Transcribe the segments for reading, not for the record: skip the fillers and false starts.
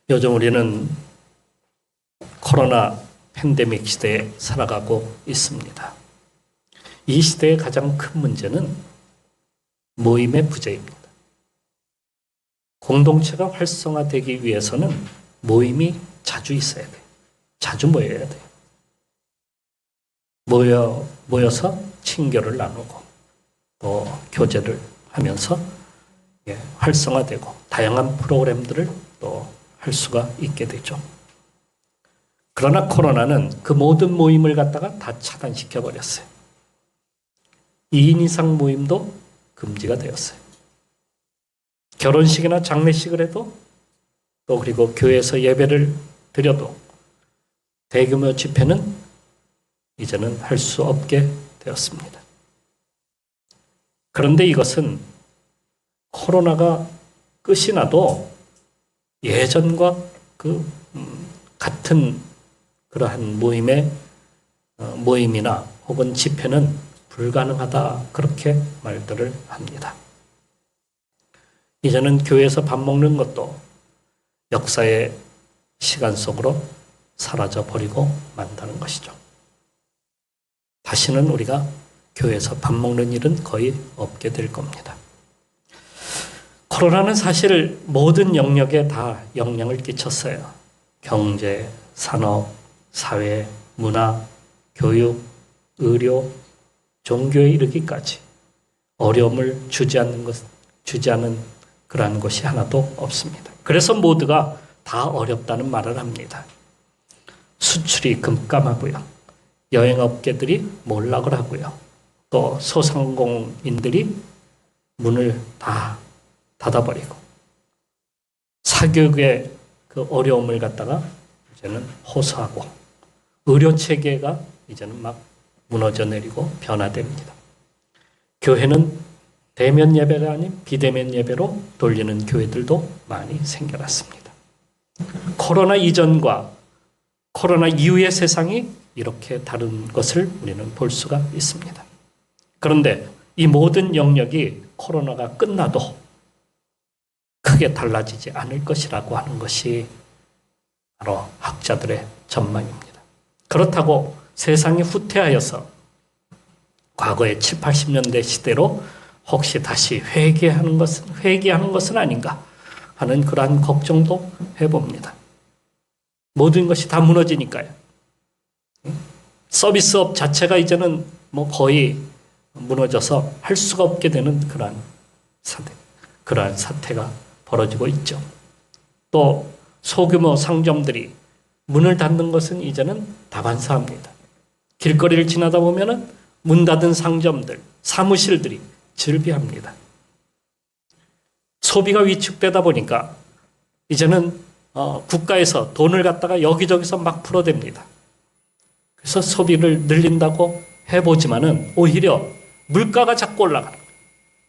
요즘 우리는 코로나 팬데믹 시대에 살아가고 있습니다. 이 시대의 가장 큰 문제는 모임의 부재입니다. 공동체가 활성화되기 위해서는 모임이 자주 있어야 돼요. 자주 모여야 돼요. 모여서 친교를 나누고 또 교제를 하면서 활성화되고 다양한 프로그램들을 또 할 수가 있게 되죠. 그러나 코로나는 그 모든 모임을 갖다가 다 차단시켜 버렸어요. 2인 이상 모임도 금지가 되었어요. 결혼식이나 장례식을 해도 또 그리고 교회에서 예배를 드려도 대규모 집회는 이제는 할 수 없게 되었습니다. 그런데 이것은 코로나가 끝이 나도 예전과 같은 그러한 모임이나 혹은 집회는 불가능하다 그렇게 말들을 합니다. 이제는 교회에서 밥 먹는 것도 역사의 시간 속으로 사라져 버리고 만다는 것이죠. 다시는 우리가 교회에서 밥 먹는 일은 거의 없게 될 겁니다. 코로나는 사실 모든 영역에 다 영향을 끼쳤어요. 경제, 산업, 사회, 문화, 교육, 의료, 종교에 이르기까지 어려움을 주지 않은 그러한 것이 하나도 없습니다. 그래서 모두가 다 어렵다는 말을 합니다. 수출이 금감하고요. 여행업계들이 몰락을 하고요. 또 소상공인들이 문을 다 닫아버리고 사교육의 그 어려움을 갖다가 이제는 호소하고 의료체계가 이제는 막 무너져 내리고 변화됩니다. 교회는 대면 예배가 아닌 비대면 예배로 돌리는 교회들도 많이 생겨났습니다. 코로나 이전과 코로나 이후의 세상이 이렇게 다른 것을 우리는 볼 수가 있습니다. 그런데 이 모든 영역이 코로나가 끝나도 크게 달라지지 않을 것이라고 하는 것이 바로 학자들의 전망입니다. 그렇다고 세상이 후퇴하여서 과거의 7, 80년대 시대로 혹시 다시 회귀하는 것은 아닌가 하는 그러한 걱정도 해봅니다. 모든 것이 다 무너지니까요. 서비스업 자체가 이제는 거의 무너져서 할 수가 없게 되는 그러한 사태가 벌어지고 있죠. 또 소규모 상점들이 문을 닫는 것은 이제는 다반사합니다. 길거리를 지나다 보면은 문 닫은 상점들, 사무실들이 즐비합니다. 소비가 위축되다 보니까 이제는 국가에서 돈을 갖다가 여기저기서 막 풀어댑니다. 그래서 소비를 늘린다고 해보지만은 오히려 물가가 자꾸 올라가는 거예요.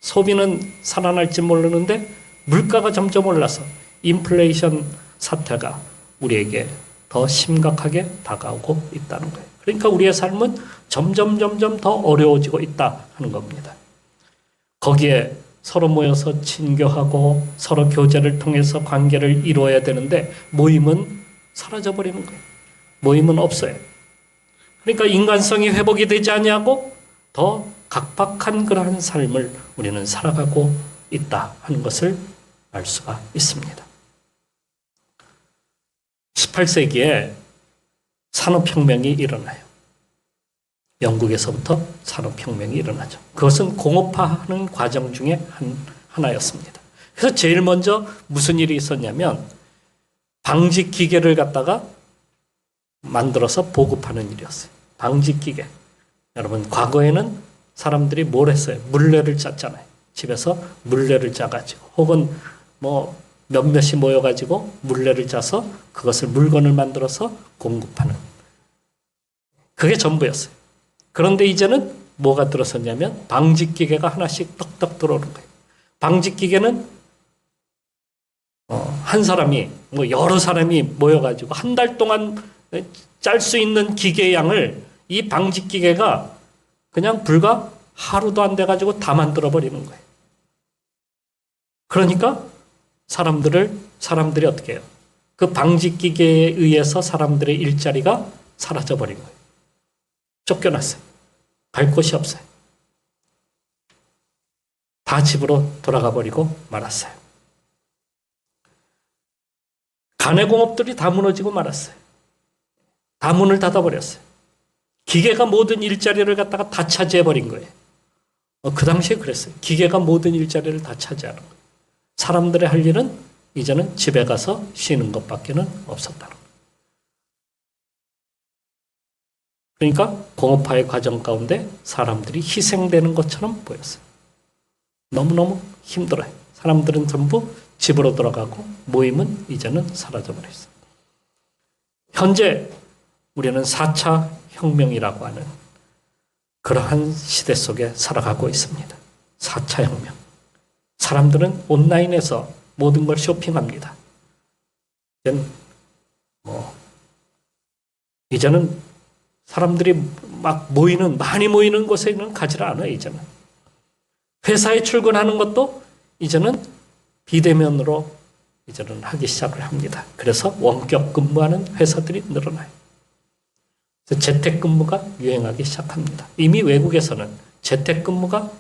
소비는 살아날지 모르는데 물가가 점점 올라서 인플레이션 사태가 우리에게 더 심각하게 다가오고 있다는 거예요. 그러니까 우리의 삶은 점점 더 어려워지고 있다 하는 겁니다. 거기에 서로 모여서 친교하고 서로 교제를 통해서 관계를 이루어야 되는데 모임은 사라져버리는 거예요. 모임은 없어요. 그러니까 인간성이 회복이 되지 아니하고 더 각박한 그러한 삶을 우리는 살아가고 있다 하는 것을 알 수가 있습니다. 18세기에 산업혁명이 일어나요. 영국에서부터 산업혁명이 일어나죠. 그것은 공업화하는 과정 중에 하나였습니다. 그래서 제일 먼저 무슨 일이 있었냐면 방직기계를 갖다가 만들어서 보급하는 일이었어요. 방직기계. 여러분 과거에는 사람들이 뭘 했어요? 물레를 짰잖아요. 집에서 물레를 짜가지고 혹은 몇몇이 모여가지고 물레를 짜서 그것을 물건을 만들어서 공급하는 그게 전부였어요. 그런데 이제는 뭐가 들어섰냐면 방직기계가 하나씩 떡떡 들어오는 거예요. 방직기계는 한 사람이 여러 사람이 모여가지고 한 달 동안 짤 수 있는 기계의 양을 이 방직기계가 그냥 불과 하루도 안 돼가지고 다 만들어버리는 거예요. 그러니까 사람들이 어떻게 해요? 그 방직기계에 의해서 사람들의 일자리가 사라져버린 거예요. 쫓겨났어요. 갈 곳이 없어요. 다 집으로 돌아가 버리고 말았어요. 가내공업들이 다 무너지고 말았어요. 다 문을 닫아버렸어요. 기계가 모든 일자리를 갖다가 다 차지해버린 거예요. 그 당시에 그랬어요. 기계가 모든 일자리를 다 차지하는 거예요. 사람들의 할 일은 이제는 집에 가서 쉬는 것밖에는 없었다는 거예요. 그러니까 공업화의 과정 가운데 사람들이 희생되는 것처럼 보였어요. 너무너무 힘들어요. 사람들은 전부 집으로 돌아가고 모임은 이제는 사라져버렸어요. 현재 우리는 4차 혁명이라고 하는 그러한 시대 속에 살아가고 있습니다. 4차 혁명. 사람들은 온라인에서 모든 걸 쇼핑합니다. 이제는 사람들이 막 많이 모이는 곳에는 가지를 않아요, 이제는. 회사에 출근하는 것도 이제는 비대면으로 이제는 하기 시작을 합니다. 그래서 원격 근무하는 회사들이 늘어나요. 재택근무가 유행하기 시작합니다. 이미 외국에서는 재택근무가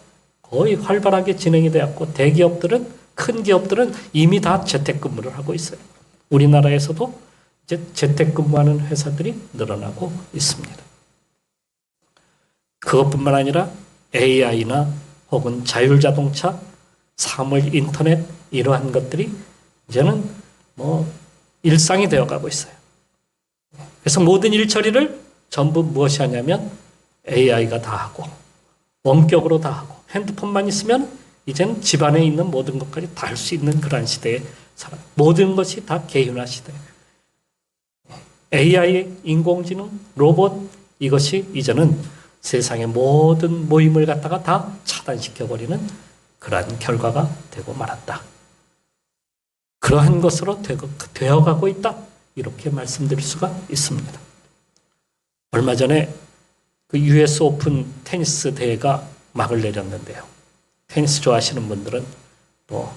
거의 활발하게 진행이 되었고 대기업들은 큰 기업들은 이미 다 재택근무를 하고 있어요. 우리나라에서도 이제 재택근무하는 회사들이 늘어나고 있습니다. 그것뿐만 아니라 AI나 혹은 자율자동차, 사물 인터넷 이러한 것들이 이제는 일상이 되어가고 있어요. 그래서 모든 일처리를 전부 무엇이 하냐면 AI가 다 하고 원격으로 다 하고 핸드폰만 있으면 이제는 집안에 있는 모든 것까지 다 할 수 있는 그러한 시대에 살아. 모든 것이 다 개인화 시대. AI, 인공지능, 로봇 이것이 이제는 세상의 모든 모임을 갖다가 다 차단시켜버리는 그러한 결과가 되고 말았다. 그러한 것으로 되어가고 있다. 이렇게 말씀드릴 수가 있습니다. 얼마 전에 그 US 오픈 테니스 대회가 막을 내렸는데요. 테니스 좋아하시는 분들은 또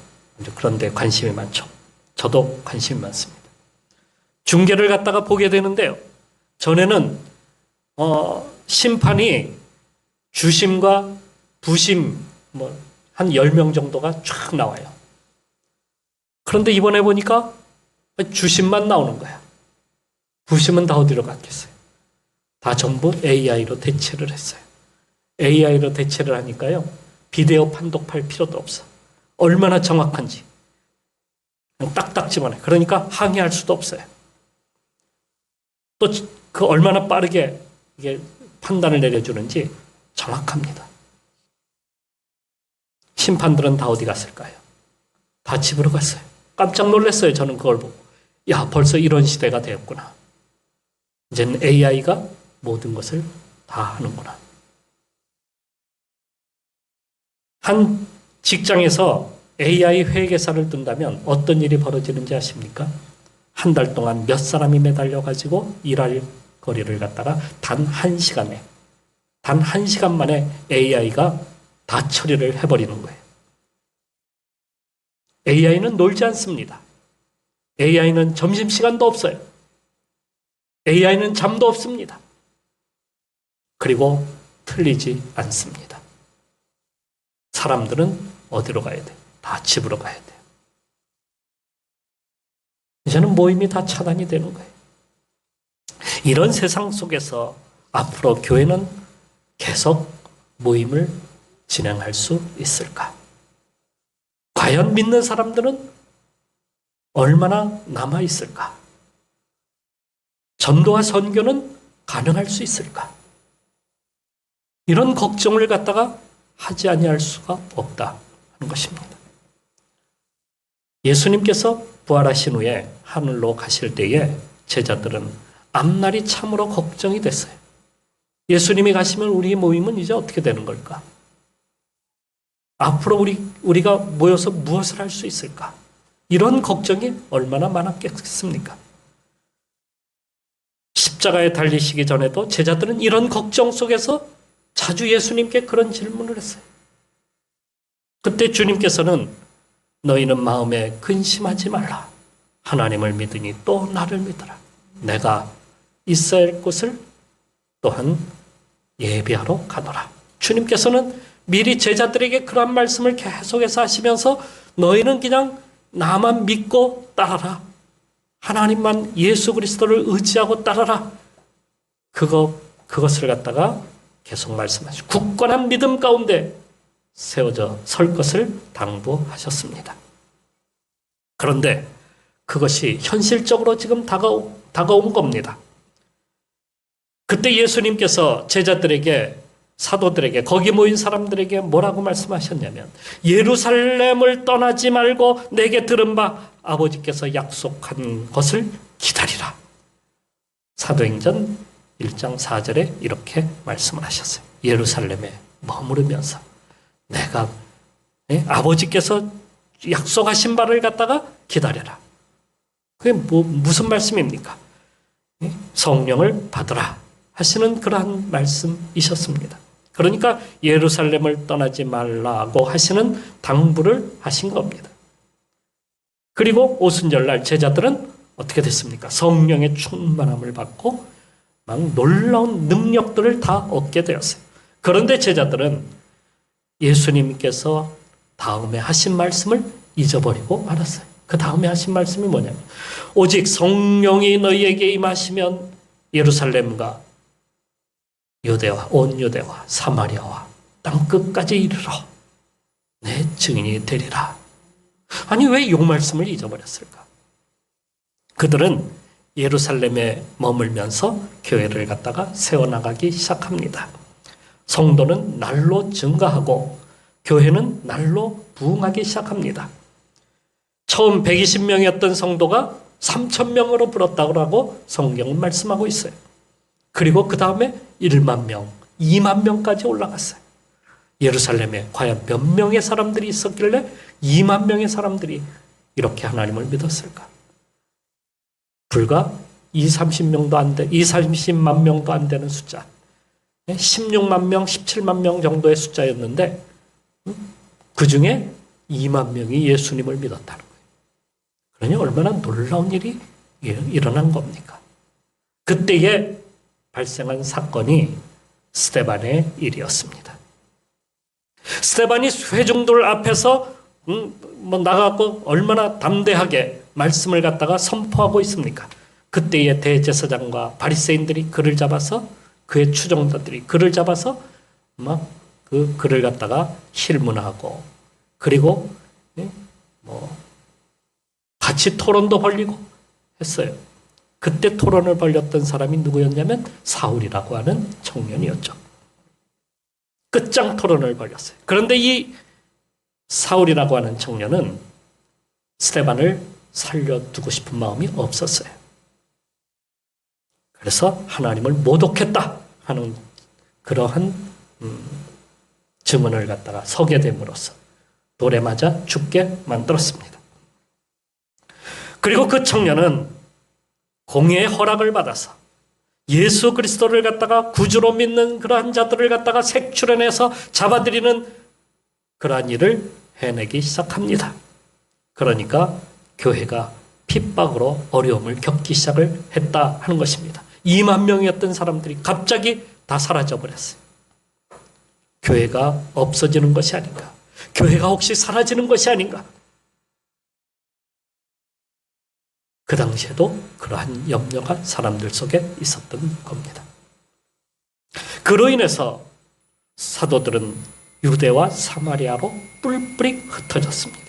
그런 데 관심이 많죠. 저도 관심이 많습니다. 중계를 갖다가 보게 되는데요. 전에는 심판이 주심과 부심 한 10명 정도가 쫙 나와요. 그런데 이번에 보니까 주심만 나오는 거야. 부심은 다 어디로 갔겠어요? 다 전부 AI로 대체를 했어요. AI로 대체를 하니까요. 비디오 판독할 필요도 없어. 얼마나 정확한지. 그냥 딱딱 집어내. 그러니까 항의할 수도 없어요. 또 그 얼마나 빠르게 이게 판단을 내려주는지 정확합니다. 심판들은 다 어디 갔을까요? 다 집으로 갔어요. 깜짝 놀랐어요. 저는 그걸 보고. 야, 벌써 이런 시대가 되었구나. 이제는 AI가 모든 것을 다 하는구나. 한 직장에서 AI 회계사를 둔다면 어떤 일이 벌어지는지 아십니까? 한 달 동안 몇 사람이 매달려가지고 일할 거리를 갖다가 단 1시간에, 단 1시간 만에 AI가 다 처리를 해버리는 거예요. AI는 놀지 않습니다. AI는 점심시간도 없어요. AI는 잠도 없습니다. 그리고 틀리지 않습니다. 사람들은 어디로 가야 돼? 다 집으로 가야 돼요. 이제는 모임이 다 차단이 되는 거예요. 이런 세상 속에서 앞으로 교회는 계속 모임을 진행할 수 있을까? 과연 믿는 사람들은 얼마나 남아 있을까? 전도와 선교는 가능할 수 있을까? 이런 걱정을 갖다가 하지 아니할 수가 없다 하는 것입니다. 예수님께서 부활하신 후에 하늘로 가실 때에 제자들은 앞날이 참으로 걱정이 됐어요. 예수님이 가시면 우리 모임은 이제 어떻게 되는 걸까? 앞으로 우리가 모여서 무엇을 할 수 있을까? 이런 걱정이 얼마나 많았겠습니까? 십자가에 달리시기 전에도 제자들은 이런 걱정 속에서 자주 예수님께 그런 질문을 했어요. 그때 주님께서는 너희는 마음에 근심하지 말라. 하나님을 믿으니 또 나를 믿어라. 내가 있어야 할 곳을 또한 예비하러 가노라. 주님께서는 미리 제자들에게 그러한 말씀을 계속해서 하시면서 너희는 그냥 나만 믿고 따라라. 하나님만 예수 그리스도를 의지하고 따라라. 그것을 갖다가 계속 말씀하시고 굳건한 믿음 가운데 세워져 설 것을 당부하셨습니다. 그런데 그것이 현실적으로 지금 다가온 겁니다. 그때 예수님께서 제자들에게, 사도들에게, 거기 모인 사람들에게 뭐라고 말씀하셨냐면 예루살렘을 떠나지 말고 내게 들은 바 아버지께서 약속한 것을 기다리라. 사도행전 1장 4절에 이렇게 말씀을 하셨어요. 예루살렘에 머무르면서 내가 아버지께서 약속하신 바를 갖다가 기다려라. 그게 무슨 말씀입니까? 성령을 받으라 하시는 그러한 말씀이셨습니다. 그러니까 예루살렘을 떠나지 말라고 하시는 당부를 하신 겁니다. 그리고 오순절날 제자들은 어떻게 됐습니까? 성령의 충만함을 받고 막 놀라운 능력들을 다 얻게 되었어요. 그런데 제자들은 예수님께서 다음에 하신 말씀을 잊어버리고 말았어요. 그 다음에 하신 말씀이 뭐냐면 오직 성령이 너희에게 임하시면 예루살렘과 유대와 온 유대와 사마리아와 땅끝까지 이르러 내 증인이 되리라. 아니 왜 이 말씀을 잊어버렸을까? 그들은 예루살렘에 머물면서 교회를 갖다가 세워나가기 시작합니다. 성도는 날로 증가하고 교회는 날로 부흥하기 시작합니다. 처음 120명이었던 성도가 3,000명으로 불었다고 하고 성경은 말씀하고 있어요. 그리고 그 다음에 1만 명, 2만 명까지 올라갔어요. 예루살렘에 과연 몇 명의 사람들이 있었길래 2만 명의 사람들이 이렇게 하나님을 믿었을까? 불과 30만 명도 안 되는 숫자. 16만 명, 17만 명 정도의 숫자였는데 그 중에 2만 명이 예수님을 믿었다는 거예요. 그러니 얼마나 놀라운 일이 일어난 겁니까? 그때에 발생한 사건이 스데반의 일이었습니다. 스데반이 회중들 앞에서 나가고 얼마나 담대하게 말씀을 갖다가 선포하고 있습니까? 그때의 대제사장과 바리새인들이 그를 잡아서 그의 추종자들이 그를 잡아서 막 그 그를 갖다가 힐문하고 그리고 같이 토론도 벌리고 했어요. 그때 토론을 벌였던 사람이 누구였냐면 사울이라고 하는 청년이었죠. 끝장 토론을 벌였어요. 그런데 이 사울이라고 하는 청년은 스데반을 살려두고 싶은 마음이 없었어요. 그래서 하나님을 모독했다 하는 그러한 증언을 갖다가 서게 됨으로써 돌에 맞아 죽게 만들었습니다. 그리고 그 청년은 공의의 허락을 받아서 예수 그리스도를 갖다가 구주로 믿는 그러한 자들을 갖다가 색출해내서 잡아들이는 그러한 일을 해내기 시작합니다. 그러니까 교회가 핍박으로 어려움을 겪기 시작을 했다 하는 것입니다. 2만 명이었던 사람들이 갑자기 다 사라져버렸어요. 교회가 없어지는 것이 아닌가? 교회가 혹시 사라지는 것이 아닌가? 그 당시에도 그러한 염려가 사람들 속에 있었던 겁니다. 그로 인해서 사도들은 유대와 사마리아로 뿔뿔이 흩어졌습니다.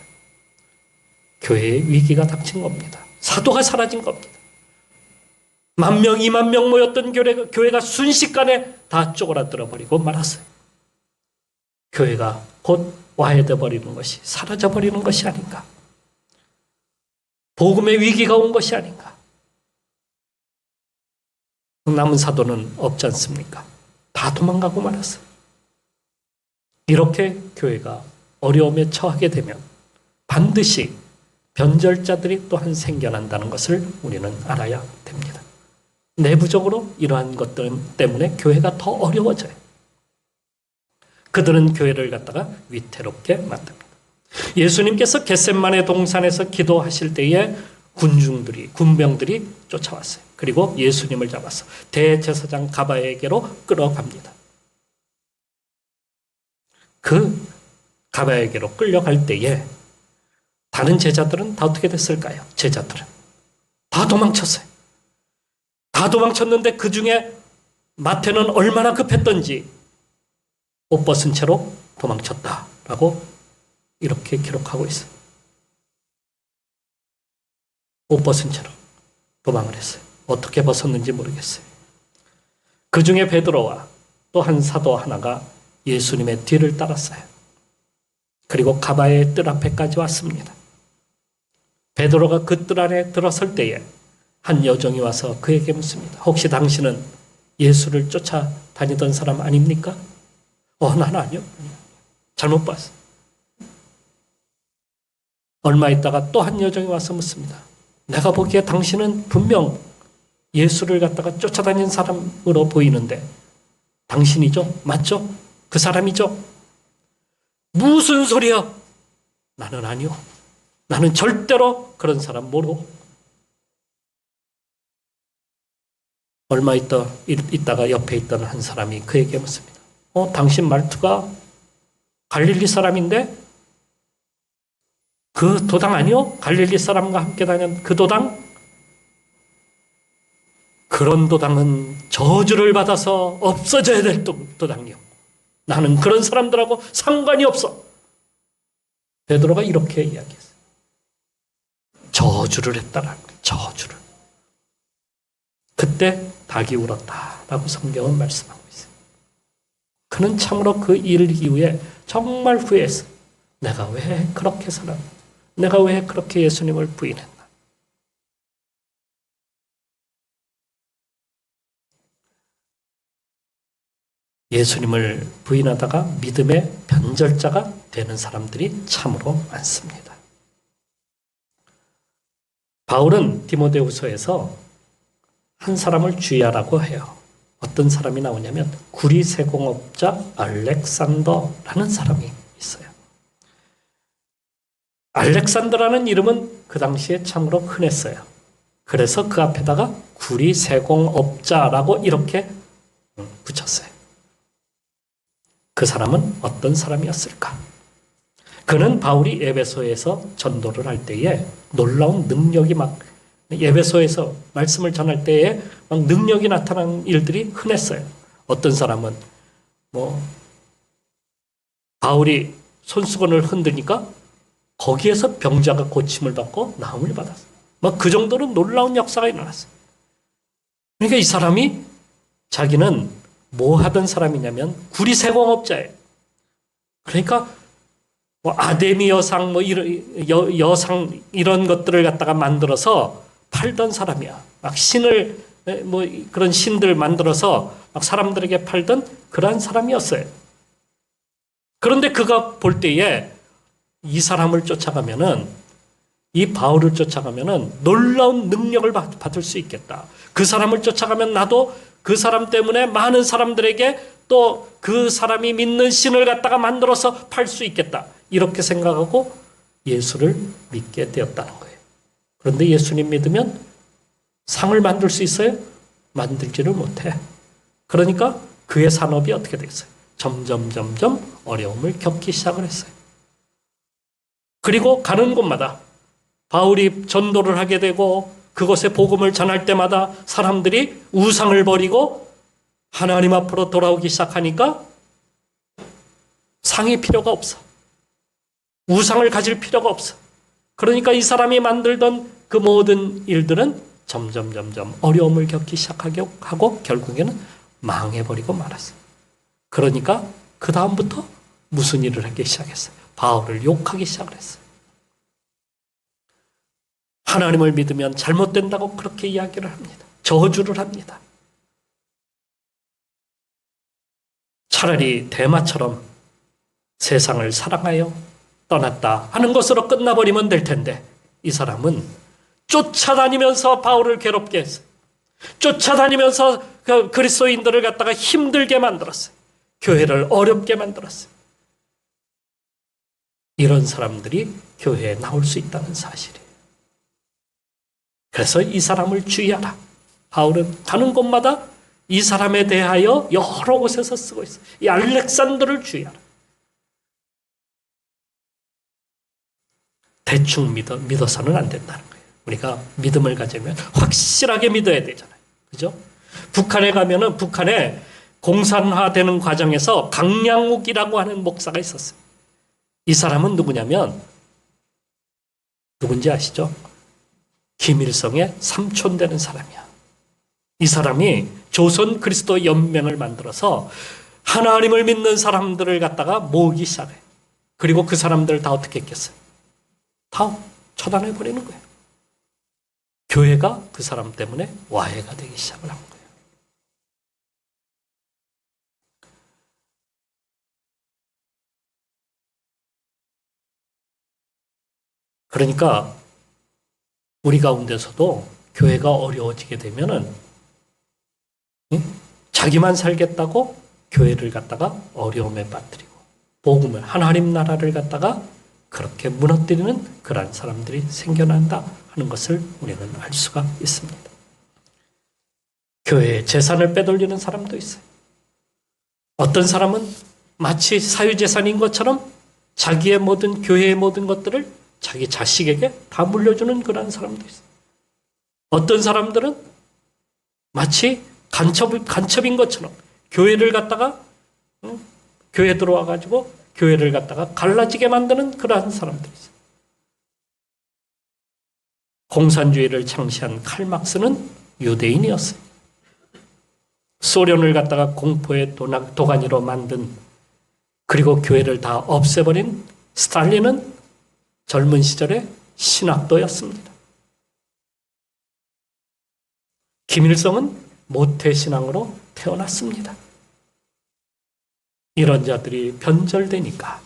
교회의 위기가 닥친 겁니다. 사도가 사라진 겁니다. 10,000명, 2만 명 모였던 교회가 순식간에 다 쪼그라들어 버리고 말았어요. 교회가 곧 와해돼 버리는 것이, 사라져 버리는 것이 아닌가? 복음의 위기가 온 것이 아닌가? 남은 사도는 없지 않습니까? 다 도망가고 말았어요. 이렇게 교회가 어려움에 처하게 되면 반드시 변절자들이 또한 생겨난다는 것을 우리는 알아야 됩니다. 내부적으로 이러한 것들 때문에 교회가 더 어려워져요. 그들은 교회를 갖다가 위태롭게 만듭니다. 예수님께서 겟셋마네 동산에서 기도하실 때에 군병들이 쫓아왔어요. 그리고 예수님을 잡아서 대제사장 가바에게로 끌어갑니다. 그 가바에게로 끌려갈 때에 다른 제자들은 다 어떻게 됐을까요? 제자들은 다 도망쳤어요. 다 도망쳤는데 그 중에 마태는 얼마나 급했던지 옷 벗은 채로 도망쳤다라고 이렇게 기록하고 있어요. 옷 벗은 채로 도망을 했어요. 어떻게 벗었는지 모르겠어요. 그 중에 베드로와 또 한 사도 하나가 예수님의 뒤를 따랐어요. 그리고 가바의 뜰 앞에까지 왔습니다. 베드로가 그 뜰 안에 들어설 때에 한 여종이 와서 그에게 묻습니다. 혹시 당신은 예수를 쫓아다니던 사람 아닙니까? 난 아니요. 잘못 봤어. 얼마 있다가 또 한 여종이 와서 묻습니다. 내가 보기에 당신은 분명 예수를 갖다가 쫓아다니는 사람으로 보이는데 당신이죠? 맞죠? 그 사람이죠? 무슨 소리야? 나는 아니요. 나는 절대로 그런 사람 모르고. 얼마 있다가 옆에 있던 한 사람이 그에게 묻습니다. 당신 말투가 갈릴리 사람인데 그 도당 아니요? 갈릴리 사람과 함께 다니는 그 도당? 그런 도당은 저주를 받아서 없어져야 될 도당이요. 나는 그런 사람들하고 상관이 없어. 베드로가 이렇게 이야기했어요. 저주를 했다라는 거예요. 저주를. 그때 닭이 울었다라고 성경은 말씀하고 있어요. 그는 참으로 그 일 이후에 정말 후회했어요. 내가 왜 그렇게 살았나? 내가 왜 그렇게 예수님을 부인했나? 예수님을 부인하다가 믿음의 변절자가 되는 사람들이 참으로 많습니다. 바울은 디모데후서에서 한 사람을 주의하라고 해요. 어떤 사람이 나오냐면 구리세공업자 알렉산더라는 사람이 있어요. 알렉산더라는 이름은 그 당시에 참으로 흔했어요. 그래서 그 앞에다가 구리세공업자라고 이렇게 붙였어요. 그 사람은 어떤 사람이었을까? 그는 바울이 에베소에서 전도를 할 때에 놀라운 능력이 에베소에서 말씀을 전할 때에 막 능력이 나타나는 일들이 흔했어요. 어떤 사람은 바울이 손수건을 흔드니까 거기에서 병자가 고침을 받고 나음을 받았어요. 막 그 정도로 놀라운 역사가 일어났어요. 그러니까 이 사람이 자기는 뭐 하던 사람이냐면 구리세공업자예요. 그러니까 아데미 여상 여상 이런 것들을 갖다가 만들어서 팔던 사람이야. 막 신을 그런 신들 만들어서 막 사람들에게 팔던 그러한 사람이었어요. 그런데 그가 볼 때에 이 사람을 쫓아가면은 이 바울을 쫓아가면은 놀라운 능력을 받을 수 있겠다. 그 사람을 쫓아가면 나도 그 사람 때문에 많은 사람들에게 또 그 사람이 믿는 신을 갖다가 만들어서 팔 수 있겠다. 이렇게 생각하고 예수를 믿게 되었다는 거예요. 그런데 예수님 믿으면 상을 만들 수 있어요? 만들지를 못해. 그러니까 그의 산업이 어떻게 되겠어요? 점점 어려움을 겪기 시작을 했어요. 그리고 가는 곳마다 바울이 전도를 하게 되고 그곳에 복음을 전할 때마다 사람들이 우상을 버리고 하나님 앞으로 돌아오기 시작하니까 상이 필요가 없어. 우상을 가질 필요가 없어. 그러니까 이 사람이 만들던 그 모든 일들은 점점 어려움을 겪기 시작하고 결국에는 망해버리고 말았어요. 그러니까 그 다음부터 무슨 일을 하기 시작했어요? 바울을 욕하기 시작을 했어요. 하나님을 믿으면 잘못된다고 그렇게 이야기를 합니다. 저주를 합니다. 차라리 데마처럼 세상을 사랑하여 떠났다 하는 것으로 끝나버리면 될 텐데 이 사람은 쫓아다니면서 바울을 괴롭게 했어요. 쫓아다니면서 그 그리스도인들을 갖다가 힘들게 만들었어요. 교회를 어렵게 만들었어요. 이런 사람들이 교회에 나올 수 있다는 사실이에요. 그래서 이 사람을 주의하라. 바울은 가는 곳마다 이 사람에 대하여 여러 곳에서 쓰고 있어요. 이 알렉산더를 주의하라. 대충 믿어서는 안 된다는 거예요. 우리가 믿음을 가지면 확실하게 믿어야 되잖아요. 그죠? 북한에 가면은 북한에 공산화되는 과정에서 강량욱이라고 하는 목사가 있었어요. 이 사람은 누구냐면 누군지 아시죠? 김일성의 삼촌 되는 사람이야. 이 사람이 조선 그리스도 연맹을 만들어서 하나님을 믿는 사람들을 갖다가 모으기 시작해. 그리고 그 사람들을 다 어떻게 했겠어요? 다 처단해 버리는 거예요. 교회가 그 사람 때문에 와해가 되기 시작을 한 거예요. 그러니까 우리 가운데서도 교회가 어려워지게 되면은 자기만 살겠다고 교회를 갖다가 어려움에 빠뜨리고 복음을 하나님 나라를 갖다가 그렇게 무너뜨리는 그러한 사람들이 생겨난다 하는 것을 우리는 알 수가 있습니다. 교회의 재산을 빼돌리는 사람도 있어요. 어떤 사람은 마치 사유재산인 것처럼 자기의 모든 교회의 모든 것들을 자기 자식에게 다 물려주는 그런 사람도 있어요. 어떤 사람들은 마치 간첩인 것처럼 교회를 갖다가 교회 들어와 가지고 교회를 갖다가 갈라지게 만드는 그러한 사람들이 있어요. 공산주의를 창시한 칼막스는 유대인이었어요. 소련을 갖다가 공포의 도가니로 만든 그리고 교회를 다 없애버린 스탈린은 젊은 시절에 신학도였습니다. 김일성은 모태신앙으로 태어났습니다. 이런 자들이 변절되니까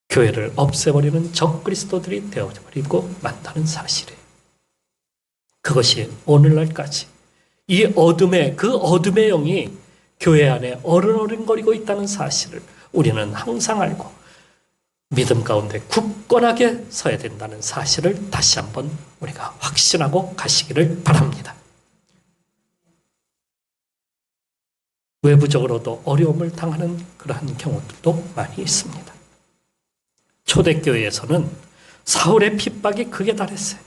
교회를 없애버리는 적그리스도들이 되어버리고 만다는 사실이에요. 그것이 오늘날까지 이 그 어둠의 영이 교회 안에 어른어른거리고 있다는 사실을 우리는 항상 알고 믿음 가운데 굳건하게 서야 된다는 사실을 다시 한번 우리가 확신하고 가시기를 바랍니다. 외부적으로도 어려움을 당하는 그러한 경우들도 많이 있습니다. 초대교회에서는 사울의 핍박이 극에 달했어요.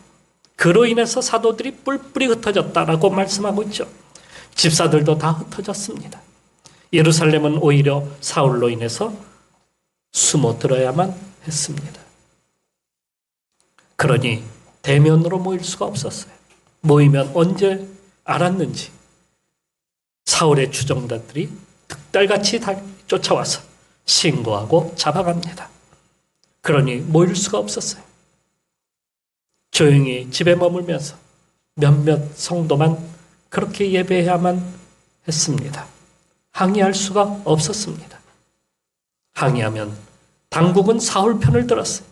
그로 인해서 사도들이 뿔뿔이 흩어졌다라고 말씀하고 있죠. 집사들도 다 흩어졌습니다. 예루살렘은 오히려 사울로 인해서 숨어들어야만 했습니다. 그러니 대면으로 모일 수가 없었어요. 모이면 언제 알았는지 사울의 추종자들이 득달같이 쫓아와서 신고하고 잡아갑니다. 그러니 모일 수가 없었어요. 조용히 집에 머물면서 몇몇 성도만 그렇게 예배해야만 했습니다. 항의할 수가 없었습니다. 항의하면 당국은 사울 편을 들었어요.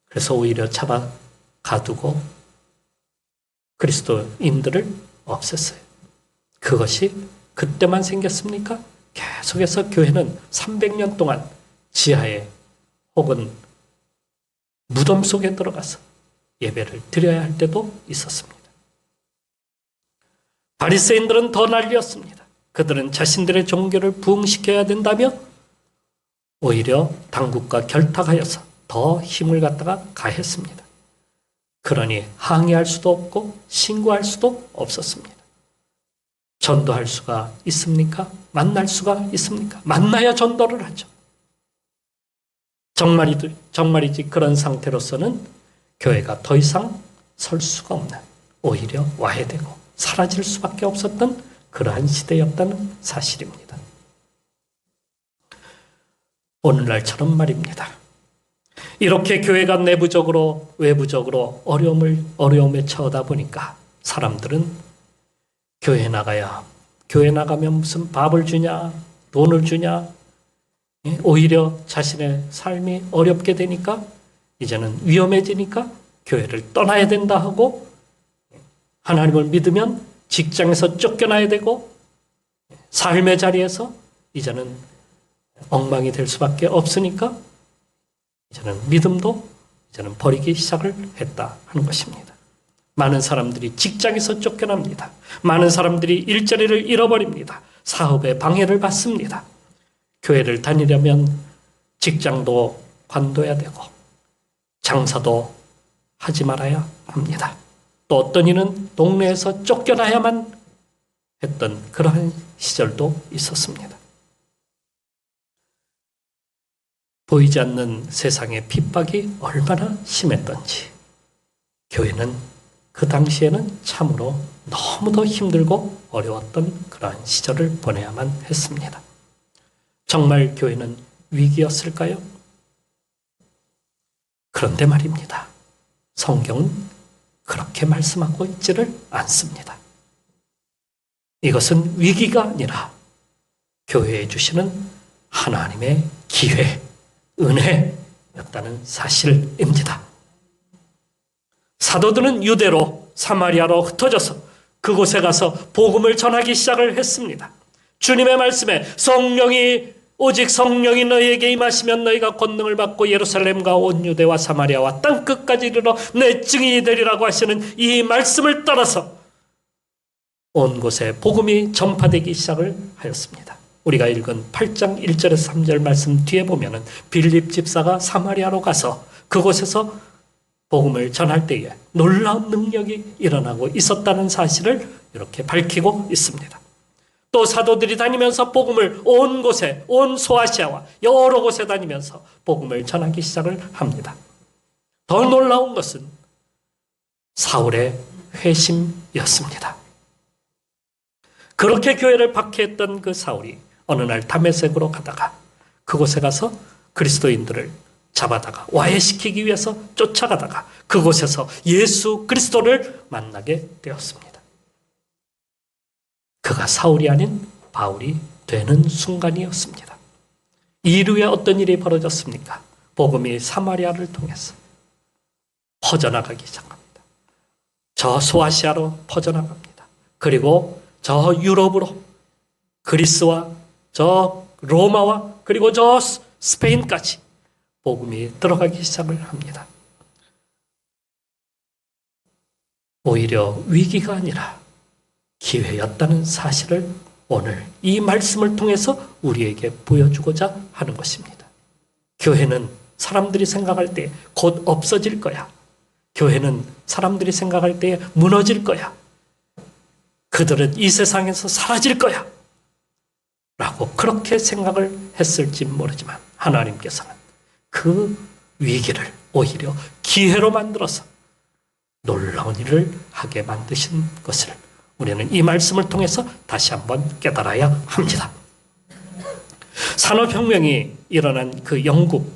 그래서 오히려 잡아 가두고 그리스도인들을 없앴어요. 그것이 그때만 생겼습니까? 계속해서 교회는 300년 동안 지하에 혹은 무덤 속에 들어가서 예배를 드려야 할 때도 있었습니다. 바리새인들은 더 난리였습니다. 그들은 자신들의 종교를 부흥시켜야 된다며 오히려 당국과 결탁하여서 더 힘을 갖다가 가했습니다. 그러니 항의할 수도 없고 신고할 수도 없었습니다. 전도할 수가 있습니까? 만날 수가 있습니까? 만나야 전도를 하죠. 정말이지 그런 상태로서는 교회가 더 이상 설 수가 없는 오히려 와해되고 사라질 수밖에 없었던 그러한 시대였다는 사실입니다. 오늘날처럼 말입니다. 이렇게 교회가 내부적으로 외부적으로 어려움에 처하다 보니까 사람들은 교회 나가야 교회 나가면 무슨 밥을 주냐 돈을 주냐 오히려 자신의 삶이 어렵게 되니까 이제는 위험해지니까 교회를 떠나야 된다 하고 하나님을 믿으면 직장에서 쫓겨나야 되고 삶의 자리에서 이제는 엉망이 될 수밖에 없으니까 이제는 믿음도 이제는 버리기 시작을 했다 하는 것입니다. 많은 사람들이 직장에서 쫓겨납니다. 많은 사람들이 일자리를 잃어버립니다. 사업에 방해를 받습니다. 교회를 다니려면 직장도 관둬야 되고 장사도 하지 말아야 합니다. 또 어떤 이는 동네에서 쫓겨나야만 했던 그러한 시절도 있었습니다. 보이지 않는 세상의 핍박이 얼마나 심했던지 교회는 그 당시에는 참으로 너무도 힘들고 어려웠던 그러한 시절을 보내야만 했습니다. 정말 교회는 위기였을까요? 그런데 말입니다. 성경은 그렇게 말씀하고 있지를 않습니다. 이것은 위기가 아니라 교회에 주시는 하나님의 기회, 은혜였다는 사실입니다. 사도들은 유대로 사마리아로 흩어져서 그곳에 가서 복음을 전하기 시작을 했습니다. 주님의 말씀에 오직 성령이 너희에게 임하시면 너희가 권능을 받고 예루살렘과 온 유대와 사마리아와 땅끝까지 이르러 내 증인이 되리라고 하시는 이 말씀을 따라서 온 곳에 복음이 전파되기 시작을 하였습니다. 우리가 읽은 8장 1절에서 3절 말씀 뒤에 보면은 빌립 집사가 사마리아로 가서 그곳에서 복음을 전할 때에 놀라운 능력이 일어나고 있었다는 사실을 이렇게 밝히고 있습니다. 또 사도들이 다니면서 복음을 온 곳에, 온 소아시아와 여러 곳에 다니면서 복음을 전하기 시작을 합니다. 더 놀라운 것은 사울의 회심이었습니다. 그렇게 교회를 박해했던 그 사울이 어느 날 다메섹으로 가다가 그곳에 가서 그리스도인들을 잡아다가 와해시키기 위해서 쫓아가다가 그곳에서 예수 그리스도를 만나게 되었습니다. 그가 사울이 아닌 바울이 되는 순간이었습니다. 이후에 어떤 일이 벌어졌습니까? 복음이 사마리아를 통해서 퍼져나가기 시작합니다. 저 소아시아로 퍼져나갑니다. 그리고 저 유럽으로 그리스와 저 로마와 그리고 저 스페인까지 복음이 들어가기 시작을 합니다. 오히려 위기가 아니라 기회였다는 사실을 오늘 이 말씀을 통해서 우리에게 보여주고자 하는 것입니다. 교회는 사람들이 생각할 때 곧 없어질 거야. 교회는 사람들이 생각할 때 무너질 거야. 그들은 이 세상에서 사라질 거야. 라고 그렇게 생각을 했을지 모르지만 하나님께서는 그 위기를 오히려 기회로 만들어서 놀라운 일을 하게 만드신 것을 우리는 이 말씀을 통해서 다시 한번 깨달아야 합니다. 산업혁명이 일어난 그 영국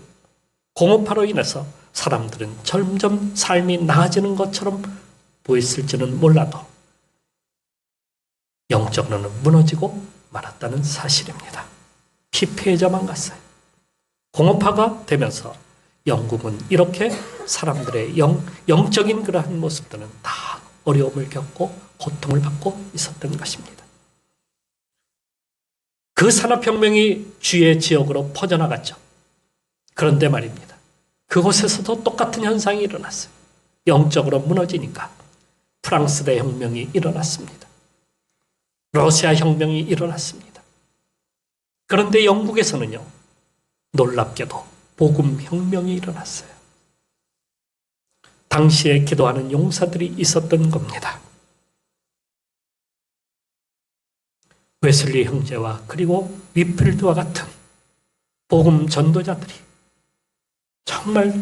공업화로 인해서 사람들은 점점 삶이 나아지는 것처럼 보였을지는 몰라도 영적으로는 무너지고 말았다는 사실입니다. 피폐해져만 갔어요. 공업화가 되면서 영국은 이렇게 사람들의 영적인 그러한 모습들은 다 어려움을 겪고 고통을 받고 있었던 것입니다. 그 산업혁명이 주의 지역으로 퍼져나갔죠. 그런데 말입니다. 그곳에서도 똑같은 현상이 일어났어요. 영적으로 무너지니까 프랑스 대혁명이 일어났습니다. 러시아 혁명이 일어났습니다. 그런데 영국에서는요, 놀랍게도 복음 혁명이 일어났어요. 당시에 기도하는 용사들이 있었던 겁니다. 웨슬리 형제와 그리고 위필드와 같은 복음 전도자들이 정말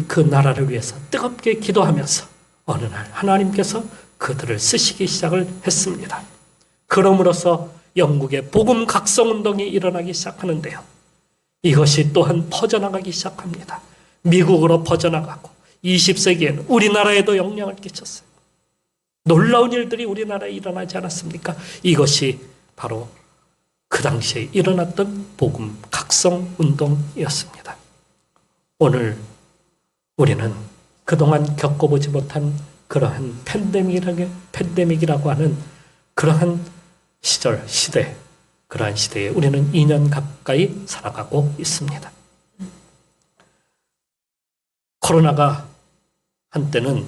그 나라를 위해서 뜨겁게 기도하면서 어느 날 하나님께서 그들을 쓰시기 시작을 했습니다. 그럼으로써 영국의 복음 각성운동이 일어나기 시작하는데요. 이것이 또한 퍼져나가기 시작합니다. 미국으로 퍼져나가고 20세기에는 우리나라에도 영향을 끼쳤어요. 놀라운 일들이 우리나라에 일어나지 않았습니까? 이것이 바로 그 당시에 일어났던 복음 각성운동이었습니다. 오늘 우리는 그동안 겪어보지 못한 그러한 팬데믹이라고 하는 그러한 시대, 그러한 시대에 우리는 2년 가까이 살아가고 있습니다. 코로나가 한때는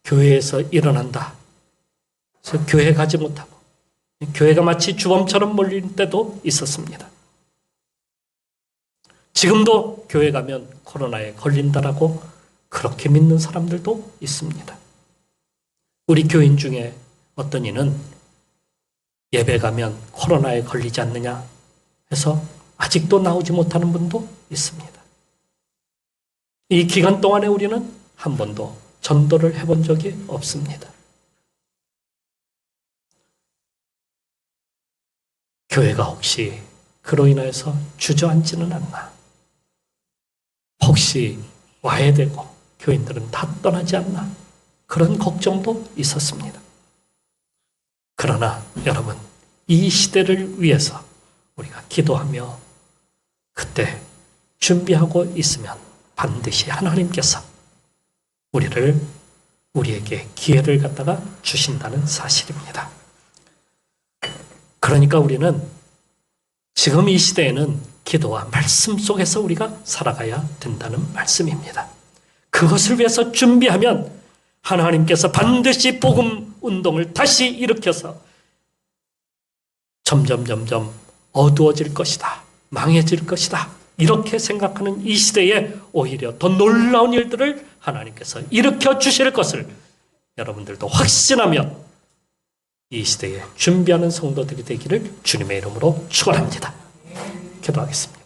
교회에서 일어난다. 그래서 교회 가지 못하고 교회가 마치 주범처럼 몰릴 때도 있었습니다. 지금도 교회 가면 코로나에 걸린다라고 그렇게 믿는 사람들도 있습니다. 우리 교인 중에 어떤 이는 예배 가면 코로나에 걸리지 않느냐 해서 아직도 나오지 못하는 분도 있습니다. 이 기간 동안에 우리는 한 번도 전도를 해본 적이 없습니다. 교회가 혹시 그로 인해서 주저앉지는 않나? 혹시 와야 되고 교인들은 다 떠나지 않나? 그런 걱정도 있었습니다. 그러나 여러분, 이 시대를 위해서 우리가 기도하며 그때 준비하고 있으면 반드시 하나님께서 우리에게 기회를 갖다가 주신다는 사실입니다. 그러니까 우리는 지금 이 시대에는 기도와 말씀 속에서 우리가 살아가야 된다는 말씀입니다. 그것을 위해서 준비하면 하나님께서 반드시 복음 운동을 다시 일으켜서 점점 어두워질 것이다. 망해질 것이다. 이렇게 생각하는 이 시대에 오히려 더 놀라운 일들을 하나님께서 일으켜 주실 것을 여러분들도 확신하며 이 시대에 준비하는 성도들이 되기를 주님의 이름으로 축원합니다. 기도하겠습니다.